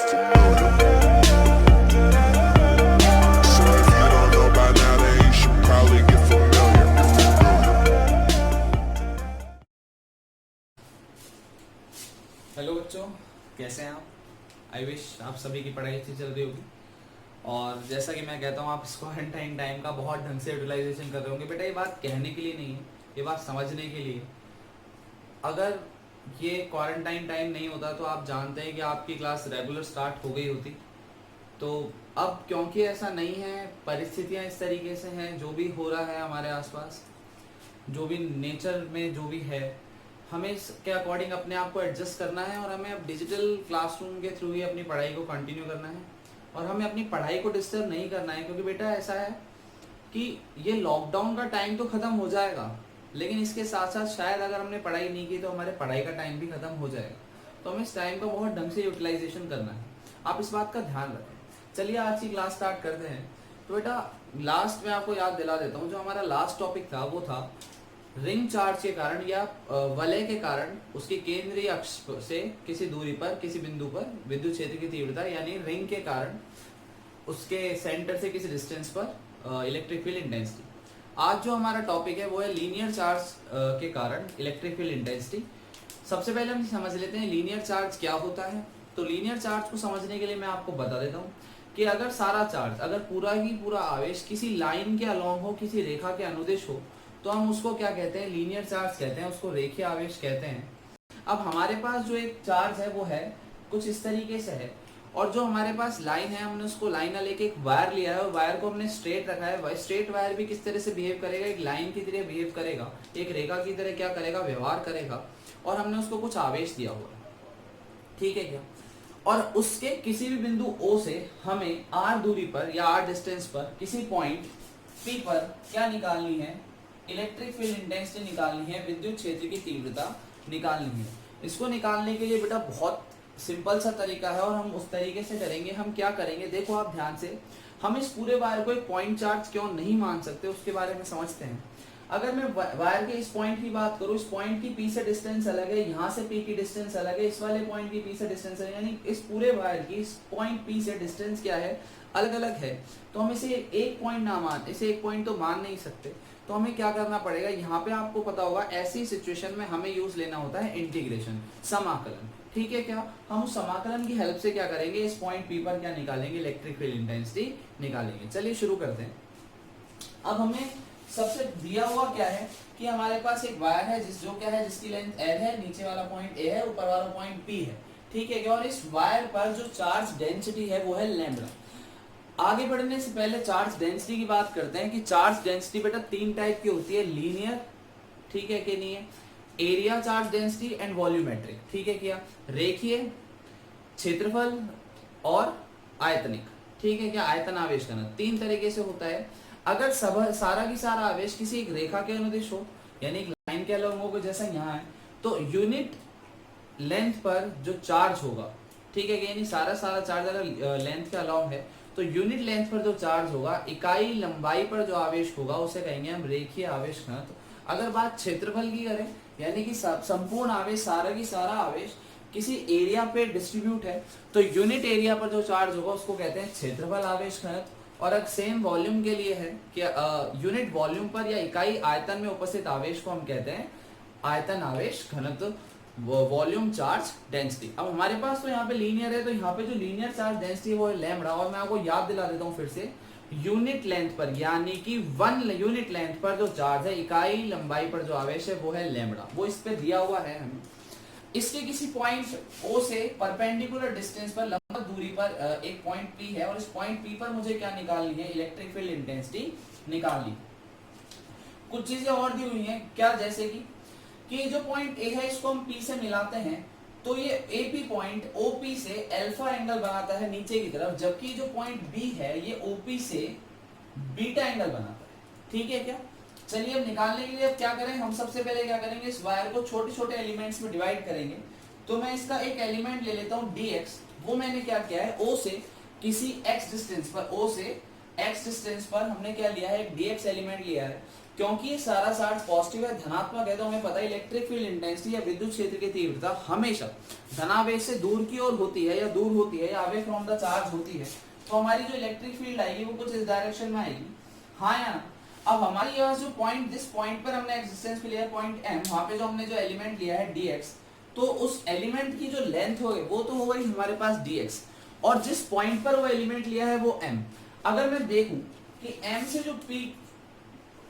get familiar. So if you don't know by now, then you should probably get familiar. Hello बच्चों, कैसे हैं आप? I wish आप सभी की पढ़ाई अच्छी चल रही होगी। और जैसा कि मैं कहता हूँ, आप इस क्वारंटाइन टाइम का बहुत ढंग से यूटिलाइजेशन कर रहे होंगे। बेटा, ये बात कहने के लिए नहीं है, ये बात समझने के लिए। अगर ये क्वारंटाइन टाइम नहीं होता तो आप जानते हैं कि आपकी क्लास रेगुलर स्टार्ट हो गई होती। तो अब क्योंकि ऐसा नहीं है, परिस्थितियाँ इस तरीके से हैं, जो भी हो रहा है हमारे आसपास, जो भी नेचर में जो भी है, हमें इसके अकॉर्डिंग अपने आप को एडजस्ट करना है। और हमें अब डिजिटल क्लासरूम के थ्रू ही अपनी पढ़ाई को कंटिन्यू करना है। और हमें अपनी पढ़ाई को डिस्टर्ब नहीं करना है, क्योंकि बेटा ऐसा है कि ये लॉकडाउन का टाइम तो ख़त्म हो जाएगा, लेकिन इसके साथ साथ शायद अगर हमने पढ़ाई नहीं की तो हमारे पढ़ाई का टाइम भी ख़त्म हो जाएगा। तो हमें इस टाइम का बहुत ढंग से यूटिलाइजेशन करना है। आप इस बात का ध्यान रखें। चलिए आज की क्लास स्टार्ट करते हैं। तो बेटा, लास्ट में आपको याद दिला देता हूँ, जो हमारा लास्ट टॉपिक था वो था रिंग चार्ज के कारण या वलय के कारण उसकी केंद्रीय अक्ष से किसी दूरी पर, किसी बिंदु पर विद्युत क्षेत्र की तीव्रता, यानी रिंग के कारण उसके सेंटर से किसी डिस्टेंस पर इलेक्ट्रिक फील्ड इंटेंसिटी। आज जो हमारा टॉपिक है वो है लीनियर चार्ज के कारण इलेक्ट्रिक फील्ड इंटेंसिटी। सबसे पहले हम समझ लेते हैं लीनियर चार्ज क्या होता है। तो लीनियर चार्ज को समझने के लिए मैं आपको बता देता हूँ कि अगर सारा चार्ज, अगर पूरा ही पूरा आवेश किसी लाइन के अलोंग हो, किसी रेखा के अनुदिश हो, तो हम उसको क्या कहते हैं? लीनियर चार्ज कहते हैं, उसको रेखीय आवेश कहते हैं। अब हमारे पास जो एक चार्ज है वो है कुछ इस तरीके से है, और जो हमारे पास लाइन है, हमने उसको लाइन लेके एक वायर लिया है, और वायर को हमने स्ट्रेट रखा है। स्ट्रेट वायर भी किस तरह से बिहेव करेगा? एक लाइन की तरह बिहेव करेगा, एक रेखा की तरह क्या करेगा? व्यवहार करेगा। और हमने उसको कुछ आवेश दिया हुआ है, ठीक है क्या? और उसके किसी भी बिंदु O से हमें r दूरी पर या r डिस्टेंस पर किसी पॉइंट P पर क्या निकालनी है? इलेक्ट्रिक फील्ड इंटेंसिटी निकालनी है, विद्युत क्षेत्र की तीव्रता निकालनी है। इसको निकालने के लिए बेटा बहुत सिंपल सा तरीका है, और हम उस तरीके से करेंगे। हम क्या करेंगे, देखो आप ध्यान से, हम इस पूरे वायर को एक पॉइंट चार्ज क्यों नहीं मान सकते उसके बारे में समझते हैं। अगर मैं वायर के इस पॉइंट की बात करूं, इस पॉइंट की P से डिस्टेंस अलग है, यहाँ से P की डिस्टेंस अलग है, इस वाले पॉइंट की P से डिस्टेंस अलग है, यानी इस पूरे वायर की इस पॉइंट P से डिस्टेंस क्या है? अलग अलग है। तो हम इसे एक पॉइंट ना मान, इसे एक पॉइंट तो मान नहीं सकते। तो हमें क्या करना पड़ेगा? यहाँ पे आपको पता होगा, ऐसी सिचुएशन में हमें यूज लेना होता है इंटीग्रेशन, समाकलन, ठीक है क्या? हम उस समाकलन की हेल्प से क्या करेंगे? इस पॉइंट P पर क्या निकालेंगे? इलेक्ट्रिक फील्ड इंटेंसिटी निकालेंगे। चलिए शुरू करते हैं। अब हमें सबसे दिया हुआ क्या है कि हमारे पास एक वायर है जो क्या है, जिसकी लेंथ L है, नीचे वाला पॉइंट A है, ऊपर वाला पॉइंट P है, ठीक है क्या? और इस वायर पर जो चार्ज डेंसिटी है वो है लैम्बडा। आगे बढ़ने से पहले चार्ज डेंसिटी की बात करते हैं कि चार्ज डेंसिटी बेटा तीन टाइप की होती है, लीनियर, ठीक है कि नहीं है, area charge density and volumetric, ठीक है क्या? रेखीय, क्षेत्रफल और आयतनिक, ठीक है क्या? आयतन आवेश घनत्व, तीन तरीके से होता है। अगर सारा की सारा आवेश किसी एक रेखा के अनुदिश हो, यानी एक लाइन के अलोंग हो, जैसा यहाँ है, तो यूनिट लेंथ पर जो चार्ज होगा, ठीक है, यानी सारा चार्ज अगर लेंथ के अलोंग है, तो यूनिट लेंथ पर जो चार्ज होगा, इकाई लंबाई पर जो आवेश होगा, उसे कहेंगे हम रेखीय आवेश घनत्व। अगर बात क्षेत्रफल की करें, यानी कि संपूर्ण आवेश, सारा की सारा आवेश किसी एरिया पे डिस्ट्रीब्यूट है, तो यूनिट एरिया पर जो चार्ज होगा उसको कहते हैं क्षेत्रफल आवेश घनत्व। और अगर सेम वॉल्यूम के लिए है कि यूनिट वॉल्यूम पर या इकाई आयतन में उपस्थित आवेश को हम कहते हैं आयतन आवेश घनत्व, वॉल्यूम चार्ज डेंसिटी। अब हमारे पास तो यहाँ पे लीनियर है, तो यहाँ पे जो लीनियर चार्ज डेंसिटी है वो है लैम्बडा। और मैं आपको याद दिला देता हूँ फिर से, यूनिट लेंथ पर, यानी कि 1 यूनिट लेंथ पर जो चार्ज है, इकाई लंबाई पर जो आवेश है वो है लैम्बडा। वो इस पे दिया हुआ है हमें। इसके किसी पॉइंट O से परपेंडिकुलर डिस्टेंस पर, लंबवत दूरी पर एक पॉइंट P है, और इस पॉइंट P पर मुझे क्या निकालनी है? इलेक्ट्रिक फील्ड इंटेंसिटी निकालनी। कुछ चीजें और दी हुई हैं क्या, जैसे कि जो पॉइंट A है इसको हम P से मिलाते हैं, तो ये AP पॉइंट OP से अल्फा एंगल बनाता है नीचे की तरफ, जबकि जो पॉइंट B है ये OP से बीटा एंगल बनाता है, ठीक है क्या? चलिए अब निकालने के लिए अब क्या करें? हम सबसे पहले क्या करेंगे? इस वायर को छोटे छोटे एलिमेंट्स में डिवाइड करेंगे। तो मैं इसका एक एलिमेंट ले लेता हूँ dx। वो मैंने क्या किया है? O से किसी x डिस्टेंस पर, O से x डिस्टेंस पर हमने क्या लिया है? एक dx एलिमेंट लिया है। क्योंकि ये सारा चार्ज पॉजिटिव है, धनात्मक है, तो हमें पता है इलेक्ट्रिक फील्ड इंटेंसिटी या विद्युत क्षेत्र की तीव्रता हमेशा धनावेश से दूर की ओर होती है या दूर होती है या अवे फ्रॉम द चार्ज होती है। तो हमारी जो इलेक्ट्रिक फील्ड आएगी वो कुछ इस डायरेक्शन में आएगी, हाँ या ना। अब हमारी यहाँ जो पॉइंट, जिस पॉइंट पर हमने एक्सिस्टेंस लिया है पॉइंट M, वहां पे जो हमने जो एलिमेंट लिया है dx, तो उस एलिमेंट की जो लेंथ होगी वो तो हो गई हमारे पास dx, और जिस पॉइंट पर वो एलिमेंट लिया है वो m। अगर मैं देखूं कि m से जो p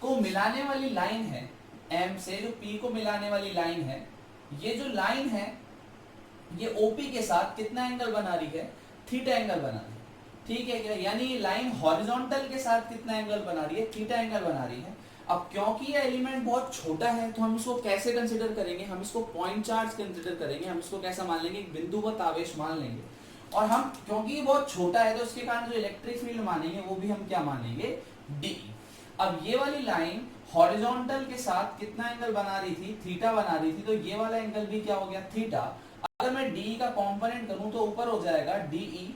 को मिलाने वाली लाइन है, m से जो p को मिलाने वाली लाइन है, ये जो लाइन है ये OP के साथ कितना एंगल बना रही है, थीटा एंगल बना रही है, ठीक है क्या। यानी ये लाइन हॉरिजॉन्टल के साथ कितना एंगल बना रही है, थीटा एंगल बना रही है। अब क्योंकि ये एलिमेंट बहुत छोटा है तो हम इसको कैसे कंसीडर करेंगे, हम इसको पॉइंट चार्ज कंसीडर करेंगे, हम इसको कैसा मान लेंगे, एक बिंदुवत आवेश मान लेंगे। और हम क्योंकि ये बहुत छोटा है तो उसके कारण जो इलेक्ट्रिक फील्ड मानेंगे वो भी हम क्या मानेंगे, डी। अब ये वाली लाइन हॉरिजॉन्टल के साथ कितना एंगल बना रही थी, थीटा बना रही थी, तो ये वाला एंगल भी क्या हो गया, थीटा। अगर मैं डी का कॉम्पोनेंट करूं तो ऊपर हो जाएगा डीई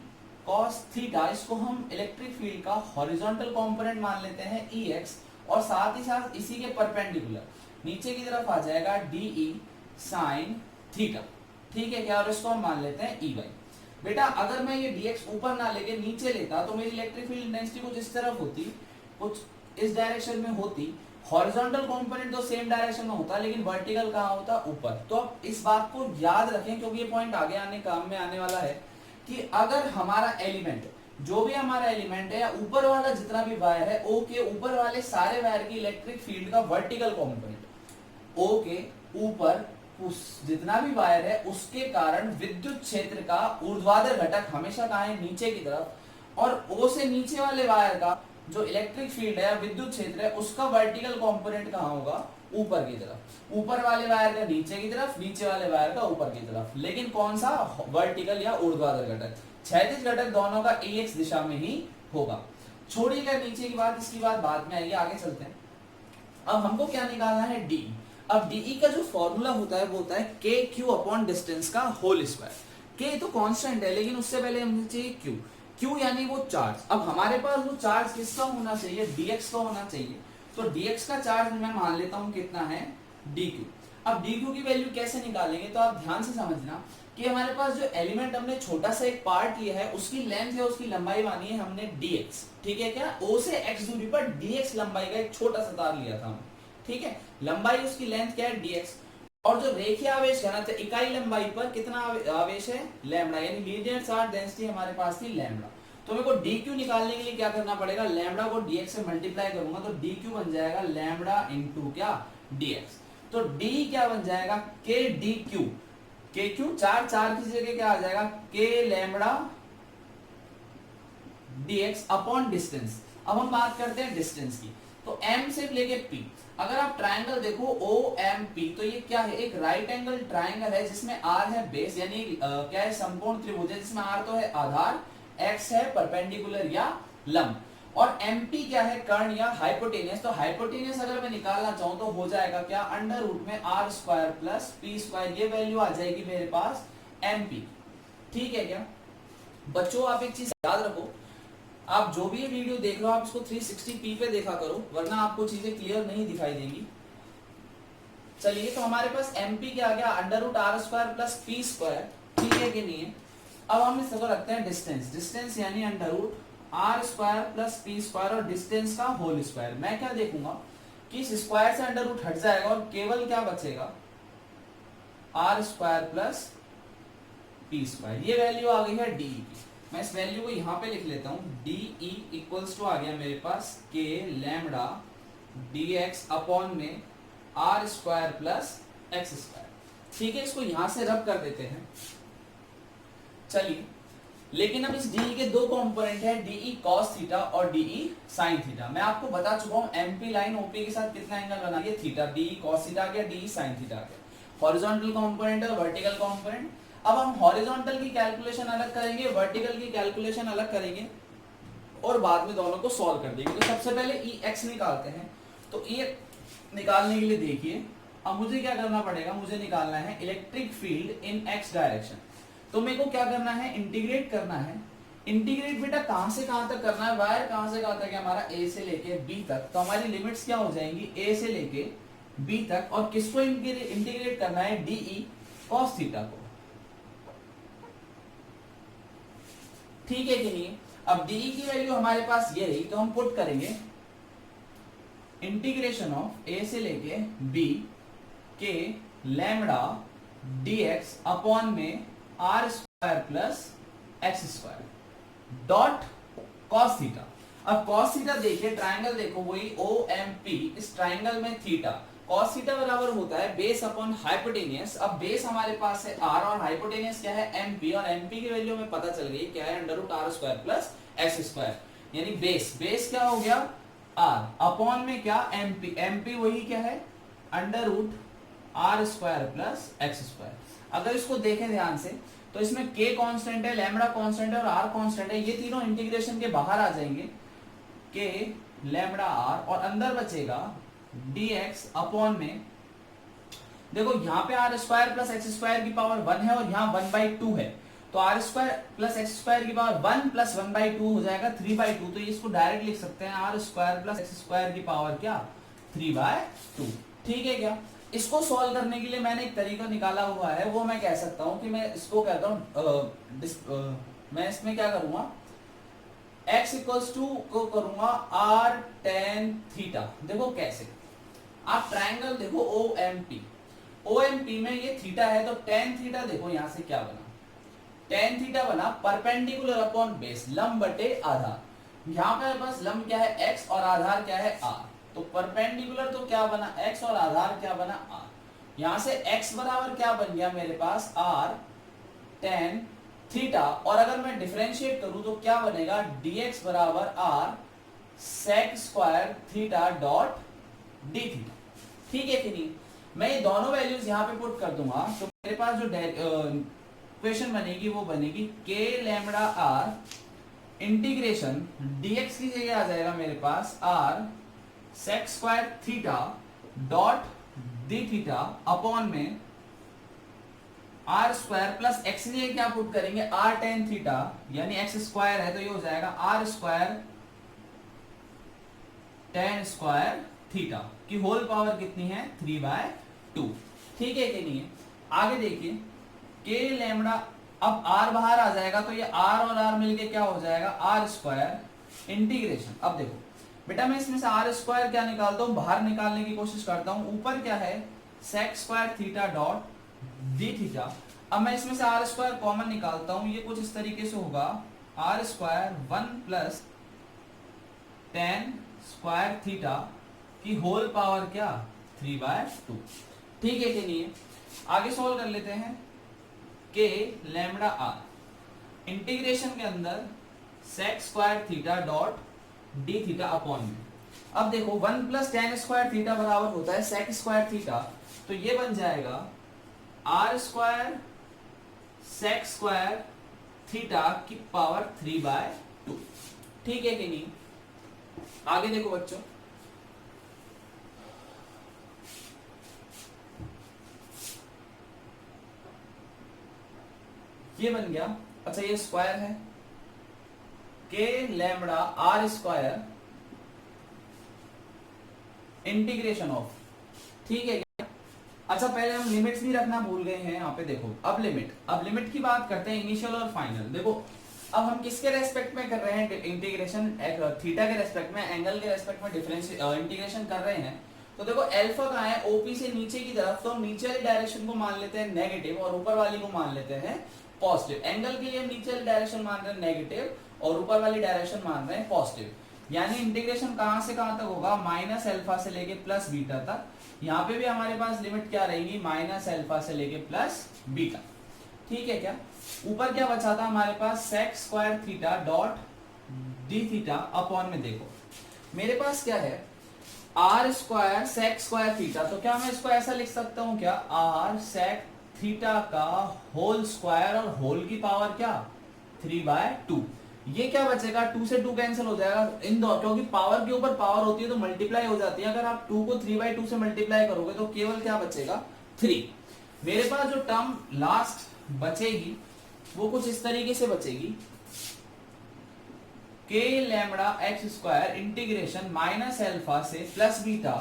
cos थीटा, इसको हम इलेक्ट्रिक फील्ड का हॉरिजॉन्टल कंपोनेंट मान लेते हैं Ex, और साथ ही साथ इसी के परपेंडिकुलर नीचे की तरफ आ जाएगा DE sin थीटा, ठीक है क्या। और इसको हम मान लेते हैं Ey। बेटा अगर मैं ये dx ऊपर ना लेके नीचे लेता तो मेरी इलेक्ट्रिक फील्ड इंटेंसिटी कुछ इस तरफ होती, कुछ इस डायरेक्शन में होती। हॉरिजॉन्टल कंपोनेंट तो सेम डायरेक्शन में होता लेकिन वर्टिकल कहाँ होता, ऊपर। तो अब इस बात को याद रखें क्योंकि ये पॉइंट आगे आने काम में आने वाला है कि अगर हमारा एलिमेंट, जो भी हमारा एलिमेंट है या ऊपर वाला जितना भी वायर है, O के ऊपर वाले सारे वायर की इलेक्ट्रिक फील्ड का वर्टिकल कंपोनेंट, O के ऊपर उस जितना भी वायर है उसके कारण विद्युत क्षेत्र का ऊर्ध्वाधर घटक हमेशा कहाँ है, नीचे की तरफ। और O से नीचे वाले वायर का जो इलेक्ट्रिक फील्ड है, विद्युत क्षेत्र है, उसका वर्टिकल कंपोनेंट कहाँ होगा, ऊपर की तरफ। ऊपर वाले वायर का नीचे की तरफ, नीचे वाले वायर का ऊपर की तरफ, लेकिन कौन सा, वर्टिकल या ऊर्ध्वाधर घटक। क्षैतिज घटक दोनों का एक्स दिशा में ही होगा। छोड़िएगा नीचे की बात, इसकी बात बाद में आएगी, आगे चलते हैं। अब हमको क्या निकालना है, डी। अब डीई का जो फॉर्मूला होता है वो होता है के क्यू अपॉन डिस्टेंस का होल स्क्वायर। के तो कांस्टेंट है लेकिन उससे पहले हमें चाहिए क्यू, क्यू यानी वो चार्ज। अब हमारे पास वो चार्ज किसका होना चाहिए, डीएक्स का होना चाहिए। तो डीएक्स का चार्ज मैं मान लेता हूं कितना है, डीक्यू। अब डीक्यू की वैल्यू कैसे निकालेंगे, तो आप ध्यान से समझना कि हमारे पास जो एलिमेंट हमने छोटा सा एक पार्ट लिया है उसकी लेंथ है, उसकी लंबाई मानी है हमने dx, ठीक है क्या। O से x दूरी पर dx लंबाई का एक छोटा सा तार लिया था हमने, ठीक है। लंबाई उसकी लेंथ क्या है, dx। और जो रेखीय आवेश घनत्व इकाई लंबाई पर कितना आवेश है, लैम्डा, यानी लीनियर चार्ज डेंसिटी हमारे पास थी लैम्डा। तो मेरे को dq निकालने के लिए क्या करना पड़ेगा, लैम्डा को dx से मल्टीप्लाई करूंगा तो dq बन जाएगा लैम्डा इंटू क्या, dx। तो d क्या बन जाएगा, k dq, के क्यू, चार की जगह क्या आ जाएगा, के लैम्डा dx अपॉन डिस्टेंस। अब हम बात करते हैं डिस्टेंस की, तो m से लेके p। अगर आप ट्रायंगल देखो OMP, तो ये क्या है, एक राइट एंगल ट्रायंगल है जिसमें r है बेस, यानी क्या है, समकोण त्रिभुज है जिसमें r तो है आधार, x है परपेंडिकुलर या लंब, और MP क्या है, कर्ण या हाइपोटेनियस। तो हाइपोटेनियस अगर मैं निकालना चाहूं तो हो जाएगा क्या, अंडर रूट में r square plus p square, ये वैल्यू आ जाएगी मेरे पास MP, ठीक है क्या। बच्चों आप एक चीज याद रखो, आप जो भी ये वीडियो देख रहे हो आप इसको 360p पे देखा करो, वरना आपको चीजें क्लियर नहीं दिखाई देंगी। चलिए, तो हमारे पास MP क्या आ गया, under root r square plus p square, ठीक है कि नहीं है। अब हम इसको रखते हैं डिस्टेंस, डिस्टेंस यानी under root r square plus p square और डिस्टेंस का होल स्क्वायर। मैं क्या देखूंगा कि इस स्क्वायर से अंडर रूट हट जाएगा और केवल क्या बचेगा, r square plus p square. ये वैल्यू आ गई है डी की, मैं इस वैल्यू को यहाँ पे लिख लेता हूँ, डी ई इक्वल्स टू आ गया मेरे पास के लैम्डा dx अपॉन में r square plus x square, ठीक है। इसको यहां से रब कर देते हैं। चलिए, लेकिन अब इस DE के दो कंपोनेंट है, DE cos थीटा और DE sin थीटा। मैं आपको बता चुका हूं MP लाइन OP के साथ कितना एंगल बना रही है, थीटा। DE cos थीटा आ गया, DE sin थीटा आ गया। हॉरिजॉन्टल कंपोनेंट और वर्टिकल कंपोनेंट। अब हम हॉरिजॉन्टल की कैलकुलेशन अलग करेंगे, वर्टिकल की कैलकुलेशन अलग करेंगे और बाद में दोनों को सॉल्व कर देंगे। तो सबसे पहले EX निकालते हैं। तो EX निकालने के लिए देखिए, अब मुझे क्या करना पड़ेगा, मुझे निकालना है इलेक्ट्रिक फील्ड इन x डायरेक्शन। तो मेरे को क्या करना है, इंटीग्रेट करना है इंटीग्रेट बेटा कहां से कहां तक करना है, वायर कहां से कहां तक है हमारा, ए से लेके बी तक। तो हमारी लिमिट्स क्या हो जाएंगी, ए से लेके बी तक। और किसको इंटीग्रेट करना है, डीई कॉस थीटा को। ठीक है कि नहीं। अब डीई की वैल्यू हमारे पास ये रही, तो हम पुट करेंगे इंटीग्रेशन ऑफ ए से लेके B K lambda D X upon में R square plus X square dot cos theta. अब कॉस थीटा देखिए, ट्राइंगल देखो वही ओ एम पी, इस ट्राइंगल में थीटा, कॉस थीटा बराबर होता है बेस अपॉन हाइपोटेनियस। अब बेस हमारे पास है आर और हाइपोटेनियस क्या है, एम पी, और एम पी की वैल्यू हमें पता चल गई क्या है, under root R square plus X square. यानी बेस क्या हो गया, आर अपॉन में क्या, एम पी वही क्या है, under root R square plus X square. अगर इसको देखें ध्यान से तो इसमें k कांस्टेंट है, लैम्बडा कांस्टेंट है और r कांस्टेंट है, ये तीनों इंटीग्रेशन के बाहर आ जाएंगे, k लैम्बडा r, और अंदर बचेगा dx अपॉन में, देखो यहाँ पे R square plus X square की पावर 1 है और यहाँ 1/2 है, तो R square plus X square की पावर 1 प्लस 1/2 हो जाएगा 3/2। तो इसको डायरेक्ट लिख सकते हैं R square plus X square की पावर क्या, 3/2। ठीक है क्या। इसको सॉल्व करने के लिए मैंने एक तरीका निकाला हुआ है, वो मैं कह सकता हूं कि मैं इसको कहता हूं, मैं इसमें क्या करूंगा, x इक्वल्स टू को करूंगा r tan थीटा। देखो कैसे, आप ट्रायंगल देखो OMP में ये थीटा है, तो tan थीटा देखो यहां से क्या बना, tan थीटा बना परपेंडिकुलर अपॉन बेस, लंब बटे आधार। यहाँ पे बस लंब क्या है x और आधार क्या है r, तो परपेंडिकुलर तो क्या बना x और आधार क्या बना r। यहां से x बराबर क्या बन गया मेरे पास, r tan थीटा, और अगर मैं डिफरेंशिएट करूं तो क्या बनेगा, dx बराबर r sec square theta dot d theta. ठीक है कि नहीं। मैं ये दोनों वैल्यूज यहाँ पे पुट कर दूंगा, तो मेरे पास जो इक्वेशन बनेगी वो बनेगी k lambda r integration dx की जगह आ जाएगा मेरे पास r sec square theta dot d theta upon में आर स्क्वायर प्लस एक्स लिए क्या पुट करेंगे, आर टेन थीटा, यानी एक्स स्क्वायर है तो ये हो जाएगा R square tan square theta की होल पावर कितनी है, 3/2। ठीक है कि नहीं। आगे देखिए के लैम्बडा, अब आर बाहर आ जाएगा तो ये आर और आर मिलके क्या हो जाएगा, आर स्क्वायर इंटीग्रेशन। अब देखो बेटा मैं इसमें से आर स्क्वायर क्या निकालता हूं, बाहर निकालने की कोशिश करता हूं, ऊपर क्या है sec square theta dot D theta. अब मैं इसमें से आर स्क्वायर कॉमन निकालता हूं, ये कुछ इस तरीके से होगा, R square 1 plus tan square theta की होल पावर क्या, 3/2। ठीक है कि नहीं। आगे सॉल्व कर लेते हैं, के लैम्बडा आर इंटीग्रेशन के अंदर sec square theta dot D theta upon में। अब देखो 1 प्लस टेन स्क्वायर थीटा बराबर होता है सेक स्क्वायर थीटा, तो ये बन जाएगा R square sec square theta की पावर 3/2। ठीक है कि नहीं। आगे देखो बच्चों, ये बन गया, अच्छा ये स्क्वायर है, K lambda R square integration of. ठीक है। अच्छा पहले हम लिमिट्स भी रखना भूल गए हैं यहाँ पे, देखो अब लिमिट की बात करते हैं, इनिशियल और फाइनल। देखो अब हम किसके रेस्पेक्ट में कर रहे हैं इंटीग्रेशन, थीटा के रेस्पेक्ट में, एंगल के रेस्पेक्ट में इंटीग्रेशन कर रहे हैं। तो देखो अल्फा कहाँ है, ओपी से नीचे की तरफ, तो हम नीचे वाली डायरेक्शन को मान लेते हैं नेगेटिव और ऊपर वाली को मान लेते हैं पॉजिटिव। एंगल के लिए हम नीचे वाली डायरेक्शन मान रहे हैं नेगेटिव और ऊपर वाली डायरेक्शन मान रहे हैं पॉजिटिव। यानी इंटीग्रेशन कहां से कहां तक होगा, माइनस अल्फा से लेके प्लस बीटा तक। यहाँ पे भी हमारे पास लिमिट क्या रहेगी, माइनस अल्फा से लेके प्लस बीटा। ठीक है क्या। ऊपर क्या बचा था हमारे पास, sec square theta dot D theta upon में, देखो मेरे पास क्या है r square sec square theta, तो क्या मैं इसको ऐसा लिख सकता हूं क्या, आर सेक थीटा का होल स्क्वायर और होल की पावर क्या, 3/2। ये क्या बचेगा, 2 से 2 कैंसिल हो जाएगा इन दो, क्योंकि पावर के ऊपर पावर होती है तो मल्टीप्लाई हो जाती है। अगर आप 2 को 3/2 से मल्टीप्लाई करोगे तो केवल क्या बचेगा, 3। मेरे पास जो टर्म लास्ट बचेगी वो कुछ इस तरीके से बचेगी, के lambda x square integration minus alpha से plus beta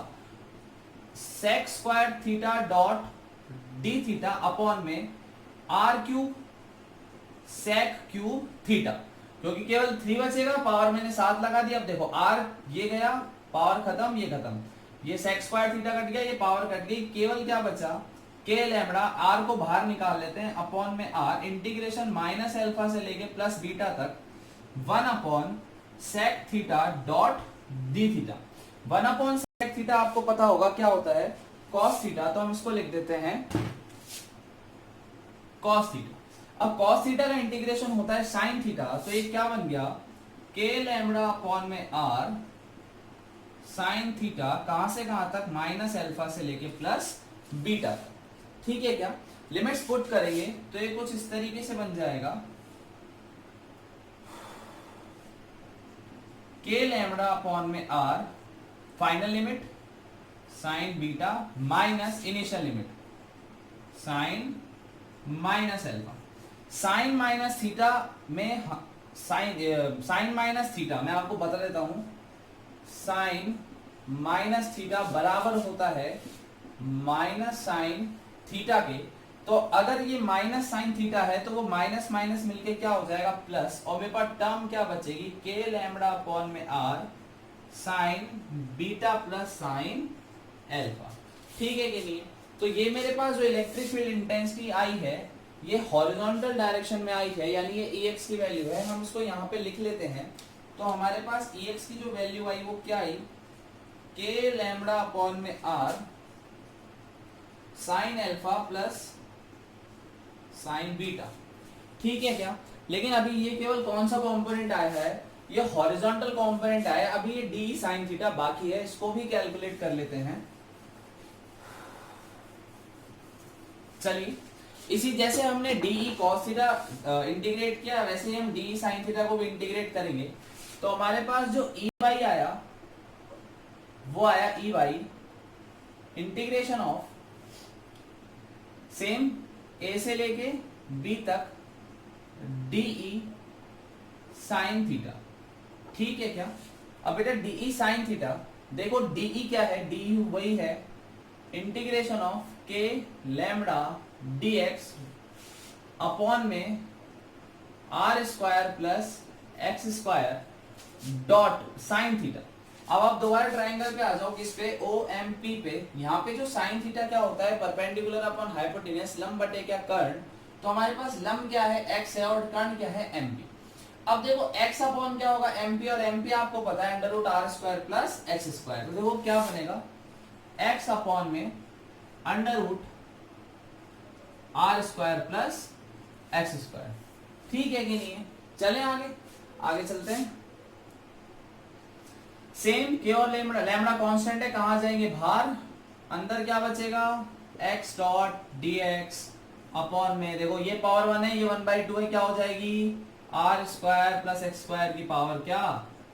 sec square theta dot D theta upon में r cube sec cube theta, क्योंकि केवल 3 बचेगा, पावर मैंने 7 लगा दिया। अब देखो आर ये गया, पावर खत्म, ये खत्म, ये सेक स्क्वायर थीटा कट गया, ये पावर कट गई, केवल क्या बचा के लैम्बडा, आर को बाहर निकाल लेते हैं, अपॉन में आर इंटीग्रेशन माइनस एल्फा से लेके प्लस बीटा तक 1 upon sec theta dot D theta. 1 upon sec theta आपको पता होगा क्या होता है, कॉस थीटा, तो हम इसको लिख देते हैं कॉस थीटा। अब कॉस थीटा का इंटीग्रेशन होता है साइन थीटा, तो ये क्या बन गया के लैम्बडा अपॉन में आर साइन थीटा, कहां से कहां तक, माइनस एल्फा से लेके प्लस बीटा तक। ठीक है क्या, लिमिट्स पुट करेंगे तो ये कुछ इस तरीके से बन जाएगा, के लैम्बडा अपॉन में R final limit sine beta minus initial limit sine minus alpha. Sine minus theta में साइन माइनस थीटा मैं आपको बता देता हूं, साइन माइनस थीटा बराबर होता है माइनस साइन थीटा के। तो अगर ये माइनस साइन थीटा है तो वो माइनस माइनस मिलके क्या हो जाएगा प्लस, और मेरे पास टर्म क्या बचेगी के लैम्बडा अपॉन में R sine beta plus sine alpha. ठीक है कि नहीं। तो ये मेरे पास जो इलेक्ट्रिक फील्ड इंटेंसिटी आई है ये हॉरिजॉन्टल डायरेक्शन में आई है, यानी ये Ex की वैल्यू है, हम इसको यहाँ पे लिख लेते हैं। तो हमारे पास Ex की जो वैल्यू आई वो क्या आई, के लैम्बडा अपॉन में R sine alpha plus sine beta. ठीक है क्या, लेकिन अभी ये केवल कौन सा कॉम्पोनेंट आया है, ये हॉरिजॉन्टल कॉम्पोनेंट आया, अभी ये डी साइन थीटा बाकी है, इसको भी कैलकुलेट कर लेते हैं। चलिए, इसी जैसे हमने डी कॉस थीटा इंटीग्रेट किया, वैसे ही हम डी साइन थीटा को भी इंटीग्रेट करेंगे। तो हमारे पास जो ई वाई आया वो आया e y integration of same a से लेके बी तक डीई साइन थीटा। ठीक है क्या, अब बेटा डीई साइन थीटा देखो, डीई क्या है, डीई वही है integration of K lambda dx upon में R square plus X square dot sine theta. अब आप दोबारा ट्रायंगल पे आ जाओ, किस पे, ओ एम पी पे। यहाँ पे जो साइन थीटा क्या होता है, परपेंडिकुलर अपॉन हाइपोटेन्यूस, लंब बटे क्या, कर्ण। तो हमारे पास लंब क्या है, x है, और कर्ण क्या है, mp। अब देखो x अपॉन क्या होगा, mp, और mp आपको पता है under root R square plus X square. तो देखो क्या बनेगा, x अपॉन में under root R square plus X square. ठीक है कि नहीं है। चलें आगे चलते हैं। सेम के और लैम्बडा, लैम्बडा कांस्टेंट है, कहां जाएंगे बाहर, अंदर क्या बचेगा x डॉट dx अपॉन में, देखो ये पावर 1 है, ये 1/2 है, क्या हो जाएगी R square plus X square की पावर क्या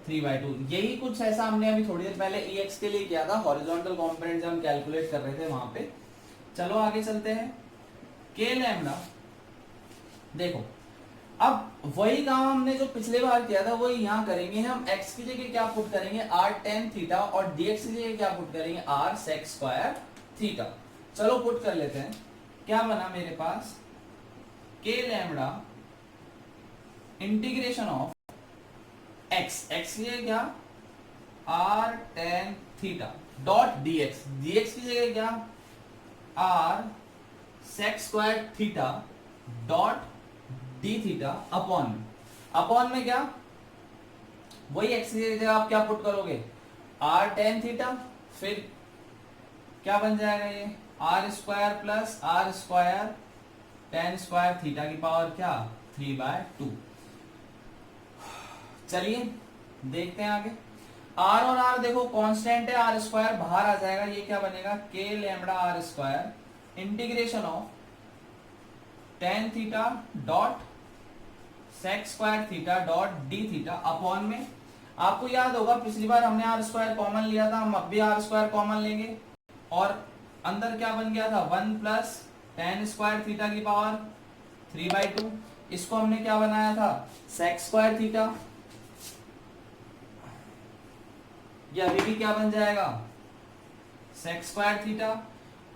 3/2। यही कुछ ऐसा हमने अभी थोड़ी देर पहले Ex के लिए किया था, हॉरिजॉन्टल कंपोनेंट जब हम कैलकुलेट कर रहे थे वहां पे। चलो आगे चलते हैं। के लैम्बडा देखो, अब वही काम हमने जो पिछले बार किया था वही यहाँ करेंगे हम। x की जगह क्या पुट करेंगे, r tan थीटा, और dx की जगह क्या पुट करेंगे, r sec स्क्वायर थीटा। चलो पुट कर लेते हैं, क्या बना मेरे पास, के लैम्बडा इंटीग्रेशन ऑफ x की जगह क्या r tan theta dot dx की जगह क्या r sec square theta dot D theta upon में क्या, वही एक्स की जगह आप क्या पुट करोगे, आर टेन थीटा, फिर क्या बन जाएगा ये R square plus R square tan square theta की पावर क्या 3/2। चलिए देखते हैं आगे। आर और आर देखो कांस्टेंट है, आर स्क्वायर बाहर आ जाएगा, ये क्या बनेगा K lambda R square integration of tan theta dot sec square theta dot D theta upon में, आपको याद होगा पिछली बार हमने आर स्क्वायर कॉमन लिया था, हम अब भी आर स्क्वायर कॉमन लेंगे, और अंदर क्या बन गया था 1 प्लस टेन स्क्वायर थीटा की पावर 3/2। इसको हमने क्या बनाया था सेक स्क्वायर थीटा ये अभी भी क्या बन जाएगा, sec square theta.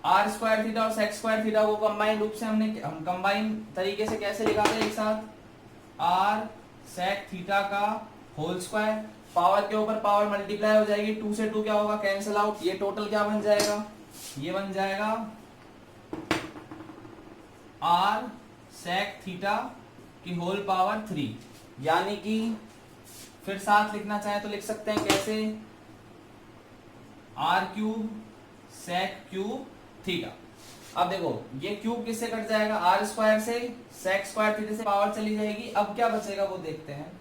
R square theta और सेक स्क्वायर थीटा को कंबाइन रूप से हम कंबाइन तरीके से कैसे लिखा था एक साथ, आर सेक थीटा का होल स्क्वायर, पावर के ऊपर पावर मल्टीप्लाई हो जाएगी, 2 से 2 क्या होगा, कैंसिल आउट, ये टोटल क्या बन जाएगा, ये बन जाएगा आर सेक थीटा की होल पावर 3, यानी कि फिर साथ लिखना चाहे तो लिख सकते हैं कैसे, R cube sec cube theta. अब देखो ये क्यूब किससे कट जाएगा, आर स्क्वायर से, सेक स्क्वायर थीटा से पावर चली जाएगी। अब क्या बचेगा वो देखते हैं,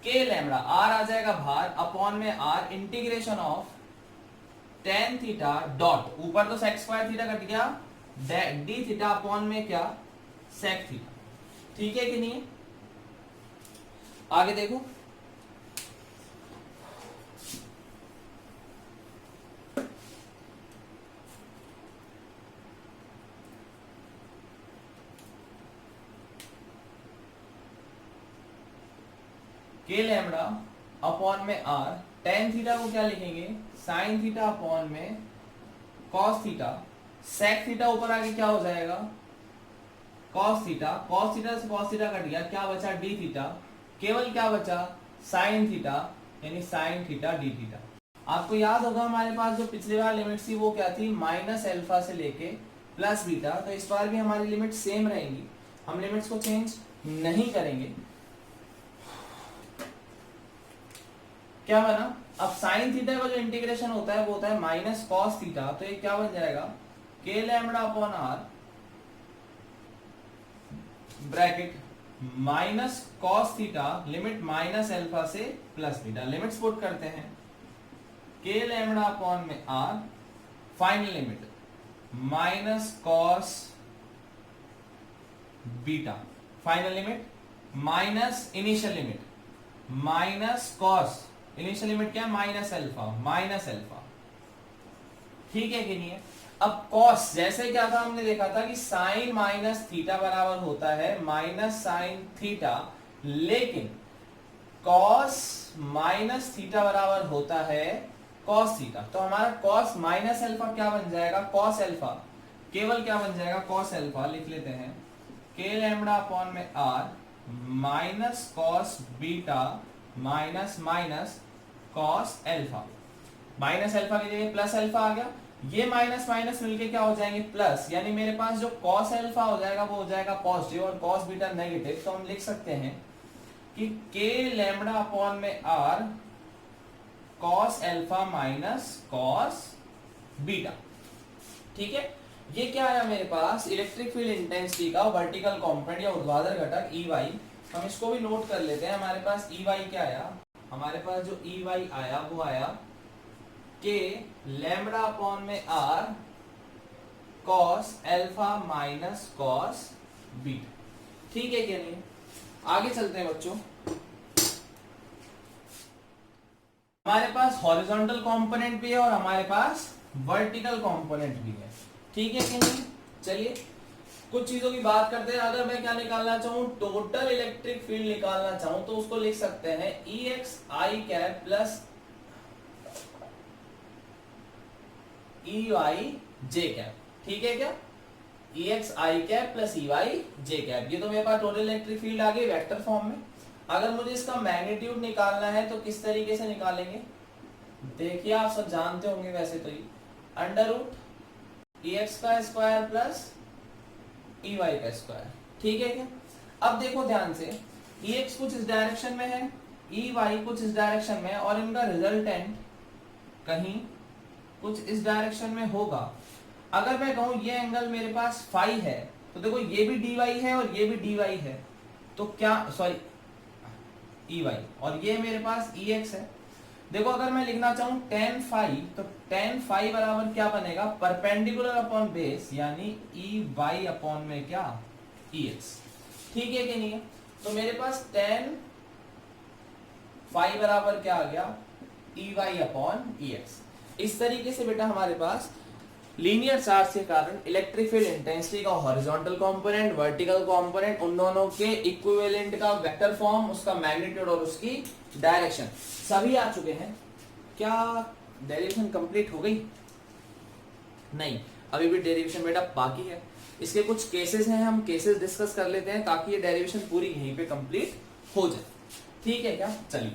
के लैम्बडा, आर आ जाएगा बाहर, अपॉन में R integration of tan theta dot, ऊपर तो सेक स्क्वायर थीटा कट गया, डी थीटा अपॉन में क्या, सेक थीटा। ठीक है कि नहीं, आगे देखो, के लैम्बडा अपॉन में आर, टेन थीटा को क्या लिखेंगे, साइन थीटा अपॉन में कॉस थीटा, सेक थीटा ऊपर आके क्या हो जाएगा, कॉस थीटा, कॉस थीटा से कॉस थीटा कट गया, क्या बचा, डी थीटा, केवल क्या बचा, साइन थीटा, यानी साइन थीटा डी थीटा। आपको याद होगा हमारे पास जो पिछली बार लिमिट थी वो क्या थी, माइनस अल्फा से लेके प्लस बीटा, तो इस बार भी हमारी लिमिट सेम रहेंगी, हम लिमिट्स को चेंज नहीं करेंगे। क्या बना, अब साइन थीटा का जो इंटीग्रेशन होता है वो होता है माइनस कॉस थीटा, तो ये क्या बन जाएगा, K lambda upon R bracket minus cos theta, limit minus alpha से प्लस बीटा, लिमिट्स पुट करते हैं, के लैम्बडा अपॉन में R, final limit minus cos beta, final limit minus initial limit minus cos, initial limit क्या है, minus alpha, minus alpha. ठीक है कि नहीं है। अब कॉस, जैसे क्या था हमने देखा था कि साइन माइनस थीटा बराबर होता है माइनस साइन थीटा, लेकिन कॉस माइनस थीटा बराबर होता है कॉस थीटा, तो हमारा कॉस माइनस अल्फा क्या बन जाएगा, कॉस अल्फा, केवल क्या बन जाएगा, कॉस अल्फा, लिख लेते हैं, के लैम्बडा अपॉन में R minus cos beta minus minus cos alpha, minus alpha की जगह प्लस अल्फा आ गया, ये माइनस माइनस मिलके क्या हो जाएंगे, प्लस, यानी मेरे पास जो कॉस अल्फा हो जाएगा वो हो जाएगा पॉजिटिव और कॉस बीटा नेगेटिव, तो हम लिख सकते हैं कि के लैम्बडा अपॉन में R cos alpha minus cos beta. ठीक है, ये क्या आया मेरे पास, इलेक्ट्रिक फील्ड इंटेंसिटी का वर्टिकल कंपोनेंट या ऊर्ध्वाधर घटक ई वाई, हम इसको भी नोट कर लेते हैं। हमारे पास ई वाई क्या आया, हमारे पास जो ई वाई आया वो आया के लैम्बडा अपॉन में R cos alpha minus cos beta. ठीक है क्या नहीं, आगे चलते हैं बच्चों। हमारे पास हॉरिजॉन्टल कंपोनेंट भी है और हमारे पास वर्टिकल कंपोनेंट भी है। ठीक है कि नहीं, चलिए कुछ चीजों की बात करते हैं। अगर मैं क्या निकालना चाहूं, टोटल इलेक्ट्रिक फील्ड निकालना चाहूं तो उसको लिख सकते हैं ई एक्स आई कैप प्लस ई वाई जे कैप। ठीक है क्या, ई एक्स आई कैप प्लस ई वाई जे कैप, ये तो मेरे पास टोटल इलेक्ट्रिक फील्ड आ गई वेक्टर फॉर्म में। अगर मुझे इसका मैग्नीट्यूड निकालना है तो किस तरीके से निकालेंगे, देखिए आप सब जानते होंगे वैसे तो, अंडर रूट ई एक्स का स्क्वायर प्लस ई वाई का स्क्वायर। ठीक है क्या, अब देखो ध्यान से, ई एक्स कुछ इस डायरेक्शन में है, ई वाई कुछ इस डायरेक्शन में है, और इनका रिजल्टेंट कहीं कुछ इस डायरेक्शन में होगा। अगर मैं कहूं ये एंगल मेरे पास फाई है, तो देखो ये भी डी वाई है और ये भी डी वाई है, तो क्या, सॉरी ई वाई, और ये मेरे पास ई एक्स है। देखो अगर मैं लिखना चाहूं टेन फाई, तो टेन फाई बराबर क्या बनेगा, परपेंडिकुलर अपॉन बेस, यानी ई वाई अपॉन में क्या, ई एक्स। ठीक है कि नहीं है, तो मेरे पास टेन फाई बराबर क्या आ गया, ई वाई अपॉन ई एक्स। इस तरीके से बेटा हमारे पास लीनियर चार्ज के कारण इलेक्ट्रिक फील्ड इंटेंसिटी का हॉरिजॉन्टल कंपोनेंट, वर्टिकल कंपोनेंट, उन दोनों के इक्विवेलेंट का वेक्टर फॉर्म, उसका मैग्नीट्यूड और उसकी डायरेक्शन सभी आ चुके हैं। क्या डेरिवेशन कंप्लीट हो गई? नहीं, अभी भी डेरिवेशन बेटा बाकी है। इसके कुछ केसेस हैं, हम केसेस डिस्कस कर लेते हैं ताकि ये डेरिवेशन पूरी यहीं पे कंप्लीट हो जाए। ठीक है क्या? चलिए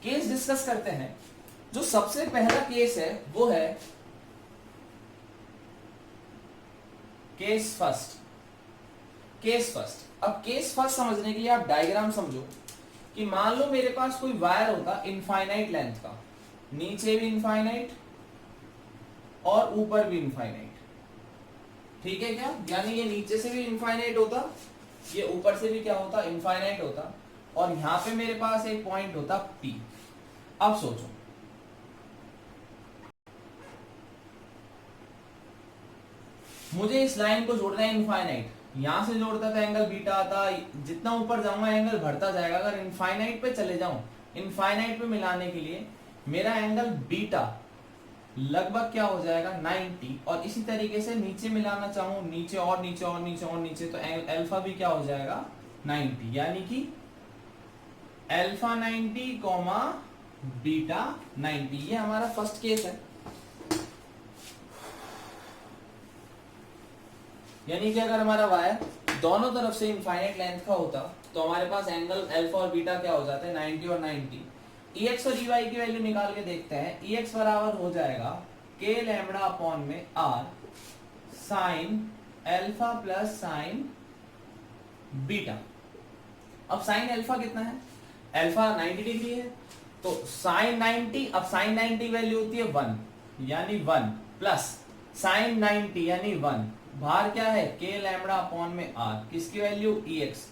केस डिस्कस करते हैं। जो सबसे पहला केस है वो है केस फर्स्ट। केस फर्स्ट, अब केस फर्स्ट समझने के लिए आप डायग्राम समझो कि मान लो मेरे पास कोई वायर होता इनफाइनाइट लेंथ का, नीचे भी इनफाइनाइट और ऊपर भी इनफाइनाइट। ठीक है क्या? यानी ये नीचे से भी इनफाइनाइट होता, ये ऊपर से भी क्या होता? इनफाइनाइट होता, और यहां पे मेरे पास एक पॉइंट होता P। अब सोचो, मुझे इस लाइन को जोड़ना है इनफाइनाइट, यहां से जोड़ता था एंगल बीटा आता, जितना ऊपर जाऊंगा एंगल बढ़ता जाएगा। अगर इनफाइनाइट पे चले जाऊं, इनफाइनाइट पे मिलाने के लिए मेरा एंगल बीटा लगभग क्या हो जाएगा? 90। और इसी तरीके से नीचे मिलाना चाहूं, नीचे और नीचे और नीचे और नीचे, तो अल्फा भी क्या हो जाएगा? 90। यानी कि अल्फा 90 कॉमा बीटा 90। ये हमारा फर्स्ट केस है। यानी कि अगर हमारा वायर दोनों तरफ से इनफाइनाइट लेंथ का होता तो हमारे पास एंगल अल्फा और बीटा क्या हो जाते हैं? 90 और 90। EX और EY की वैल्यू निकाल के देखते हैं। EX बराबर हो जाएगा k लैम्बडा अपॉन में R sine alpha plus sine beta. अब साइन अल्फा कितना है? अल्फा 90 डिग्री है, तो साइन 90, अब साइन 90 वैल्यू होती है 1, यानी 1 प्लस साइन 90 यानी 1, बाहर क्या है? k लैम्बडा अपॉन में R, किसकी वैल्यू? EX।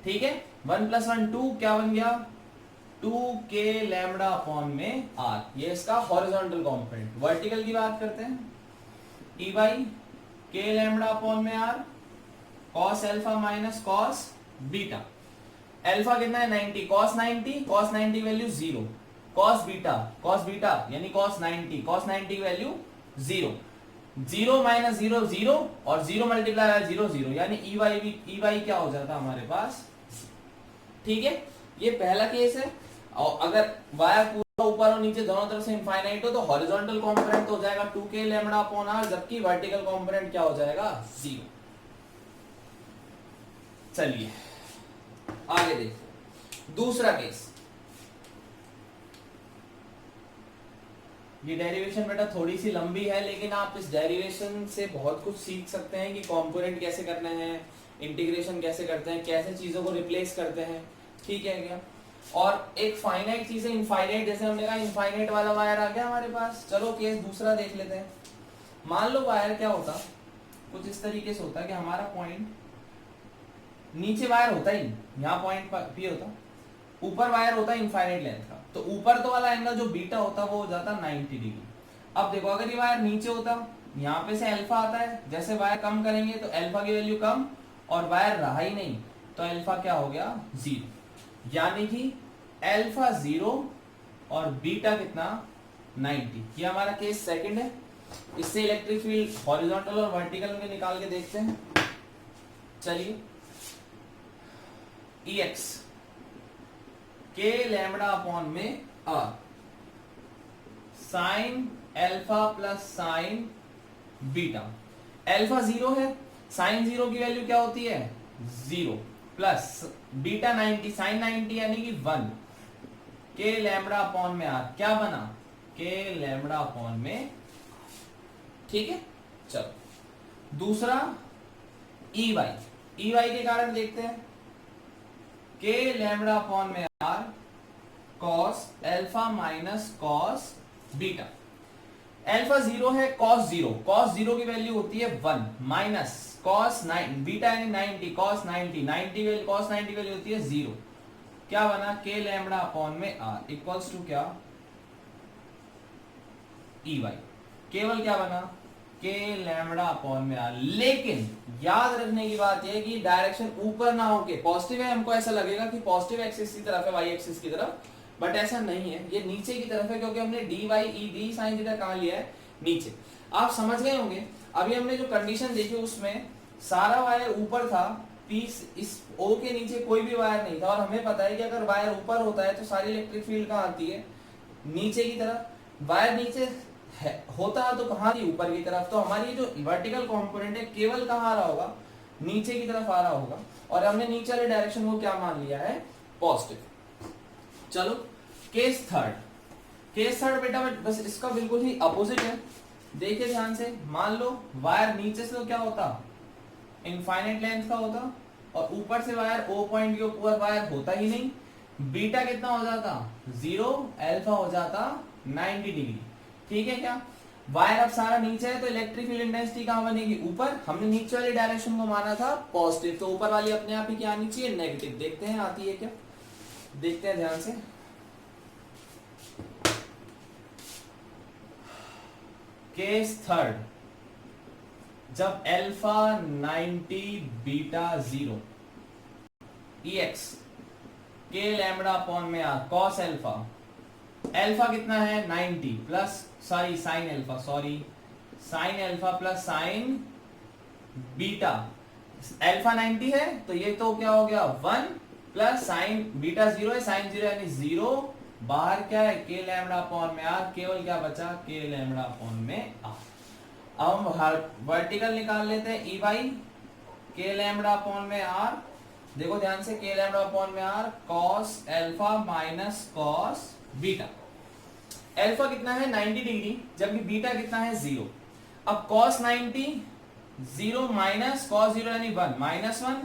ठीक है, 1 प्लस 1 2, क्या बन गया? 2k लैम्बडा अपॉन में R। ये इसका हॉरिजॉन्टल कॉम्पोनेंट। वर्टिकल की बात करते हैं, EY k लैम्बडा अपॉन में R cos alpha minus cos beta. Alpha कितना है? 90, cos 90, cos 90 value 0, cos beta यानी cos 90 की वैल्यू 0, 0 माइनस 0 0, और 0 मल्टीप्लाई बाय 0 0, यानी EY क्या हो जाता हमारे पास? ठीक है, ये पहला केस है। और अगर वायर पूरा ऊपर और नीचे दोनों तरफ से इनफाइनाइट हो तो हॉरिजॉन्टल कंपोनेंट हो जाएगा 2k लैम्बडा अपॉन R, जबकि वर्टिकल कंपोनेंट क्या हो जाएगा? 0। चलिए आगे देखते हैं दूसरा केस। ये डेरिवेशन बेटा थोड़ी सी लंबी है, लेकिन आप इस डेरिवेशन से बहुत कुछ सीख सकते हैं कि कंपोनेंट कैसे करने हैं, इंटीग्रेशन कैसे करते हैं, कैसे चीजों को रिप्लेस करते हैं। ठीक है क्या? और एक फाइनाइट चीज है इनफाइनाइट, जैसे हमने कहा इनफाइनाइट वाला वायर आ गया हमारे पास। चलो केस दूसरा देख लेते हैं। मान लो वायर क्या होता, कुछ इस तरीके से होता कि हमारा पॉइंट नीचे वायर होता ही, यहाँ पॉइंट P होता, ऊपर वायर होता इनफाइनाइट लेंथ का, तो ऊपर तो वाला एंगल जो बीटा होता वो हो जाता 90 डिग्री। अब देखो, अगर ये वायर नीचे होता, यहाँ पे से अल्फा आता है, जैसे वायर कम करेंगे तो अल्फा की वैल्यू कम, और वायर रहा ही नहीं तो अल्फा क्या हो गया? 0। यानी कि अल्फा 0 और बीटा कितना? 90। ये हमारा केस सेकंड है। इससे इलेक्ट्रिक फील्ड हॉरिजॉन्टल और वर्टिकल में निकाल के देखते हैं। चलिए, EX k लैम्बडा अपॉन में R sine alpha plus sine beta. Alpha 0 है, साइन 0 की वैल्यू क्या होती है? 0 प्लस बीटा 90, साइन 90 यानी कि 1, k लैम्बडा अपॉन में R क्या बना? k लैम्बडा अपॉन में। ठीक है, चलो दूसरा EY के कारण देखते हैं। k लैम्बडा अपॉन में R cos alpha minus cos beta. Alpha 0 है, cos 0 की वैल्यू होती है 1 माइनस cos 9 बीटा यानी 90, cos 90 वैल्यू होती है 0। क्या बना? k लैम्बडा अपॉन में R इक्वल्स टू क्या? EY। केवल क्या बना? k लैम्बडा अपॉन में R। लेकिन याद रखने की बात यह है कि डायरेक्शन ऊपर ना होके, पॉजिटिव है, हमको ऐसा लगेगा कि पॉजिटिव एक्सिस की तरफ है, वाई एक्सिस की तरफ, बट ऐसा नहीं है, ये नीचे की तरफ है, क्योंकि हमने dy साइन थीटा कहां लिया है? नीचे। आप समझ गए होंगे, अभी हमने जो कंडीशन देखी उसमें सारा वायर ऊपर था, पीस इस O के नीचे कोई भी वायर नहीं था, और हमें पता है कि अगर वायर ऊपर होता है तो सारी इलेक्ट्रिक फील्ड कहां आती है? नीचे की तरफ। वायर नीचे होता तो कहाँ थी, ऊपर की तरफ, तो हमारी जो वर्टिकल कंपोनेंट है केवल कहाँ आ रहा होगा, नीचे की तरफ आ रहा होगा, और हमने नीचे वाले डायरेक्शन को क्या मान लिया है, पॉजिटिव। चलो केस थर्ड बेटा बस इसका बिल्कुल ही अपोजिट है। देखिए ध्यान से, मान लो वायर नीचे से तो क्या होता, इनफाइनाइट लेंथ का होता, और ऊपर से वायर ओ पॉइंट के ऊपर वायर होता ही नहीं, बीटा कितना हो जाता 0, अल्फा हो जाता 90 डिग्री। ठीक है क्या, वायर अब सारा नीचे है तो इलेक्ट्रिक फील्ड इंटेंसिटी कहां बनेगी, ऊपर। हमने नीचे वाली डायरेक्शन को माना था पॉजिटिव, तो ऊपर वाली अपने आप ही क्या आनी चाहिए, नेगेटिव। देखते हैं आती है क्या, देखते हैं ध्यान से। केस थर्ड, जब अल्फा 90 बीटा 0 EX के लैम्बडा अपॉन में आर कॉस अल्फा, अल्फा कितना है 90 plus sorry sine alpha, sorry sine alpha plus sine beta, alpha 90 है तो ये तो क्या हो गया 1 प्लस साइन बीटा 0 है, साइन 0 यानी 0, बाहर क्या है के लैम्बडा अपॉन में आर, केवल क्या बचा के लैम्बडा अपॉन में आर। अब हम वर्टिकल निकाल लेते हैं E by K lambda upon में आर। देखो ध्यान से, के लैम्बडा अपॉन में R cos alpha minus cos beta. Alpha कितना है 90 डिग्री, जबकि बीटा कितना है 0। अब कॉस 90 0 माइनस कॉस 0 यानी 1 माइनस 1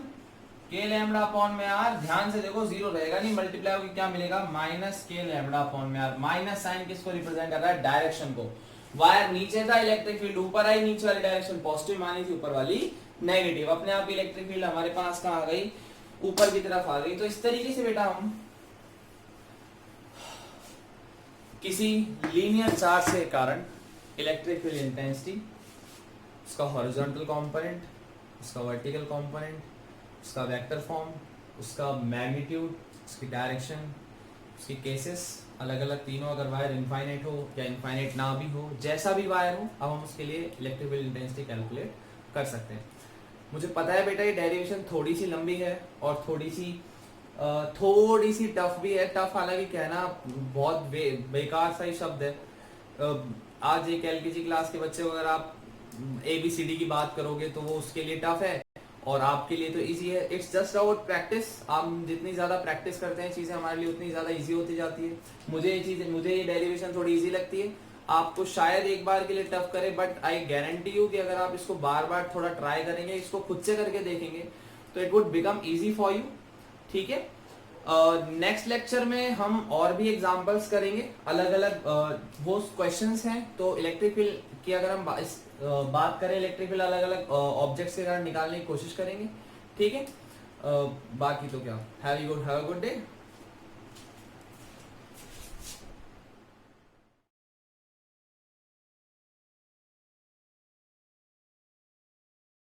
के लैम्बडा अपॉन में आर। ध्यान से देखो 0 रहेगा नहीं, मल्टीप्लाई होकर क्या मिलेगा माइनस के लैम्बडा अपॉन में आर। माइनस साइन किसको रिप्रेजेंट कर रहा है, डायरेक्शन को। वायर नीचे था, इलेक्ट्रिक फील्ड ऊपर आई, नीचे वाली डायरेक्शन पॉजिटिव मानी थी, ऊपर वाली नेगेटिव। अपने आप इलेक्ट्रिक फील्ड हमारे पास कहां आ गई, ऊपर की तरफ आ गई। तो इस तरीके से बेटा हम किसी लीनियर चार्ज के कारण इलेक्ट्रिक फील्ड इंटेंसिटी, उसका हॉरिजॉन्टल कंपोनेंट, उसका वर्टिकल कंपोनेंट, उसका वेक्टर फॉर्म, उसका मैग्नीट्यूड, उसकी डायरेक्शन, उसकी केसेस अलग अलग तीनों, अगर वायर इनफाइनाइट हो या इनफाइनाइट ना भी हो, जैसा भी वायर हो, अब हम उसके लिए इलेक्ट्रिक फील्ड इंटेंसिटी कैलकुलेट कर सकते हैं। मुझे पता है बेटा ये डेरिवेशन थोड़ी सी लंबी है और थोड़ी सी टफ भी है। टफ हालांकि कहना बहुत बेकार सा ही शब्द है। आज एक एलकेजी क्लास के बच्चे को अगर आप ABCD की बात करोगे तो वो उसके लिए टफ है, और आपके लिए तो इजी है। It's just about practice. आप जितनी ज्यादा प्रैक्टिस करते हैं चीजें हमारे लिए उतनी ज्यादा इजी होती जाती है। मुझे ये डेरिवेशन थोड़ी इजी लगती है, आपको शायद एक बार के लिए टफ करे, बट आई गारंटी यू कि अगर आप इसको बार बार थोड़ा ट्राई करेंगे, इसको खुद से करके देखेंगे, तो it would become easy for you. ठीक है, नेक्स्ट लेक्चर में हम और भी एग्जांपल्स करेंगे, अलग अलग वो क्वेश्चंस हैं। तो इलेक्ट्रिक फील्ड की अगर हम बात करें, इलेक्ट्रिक फील्ड अलग अलग ऑब्जेक्ट्स के कारण निकालने की कोशिश करेंगे। ठीक है, बाकी तो क्या, हैव अ गुड डे।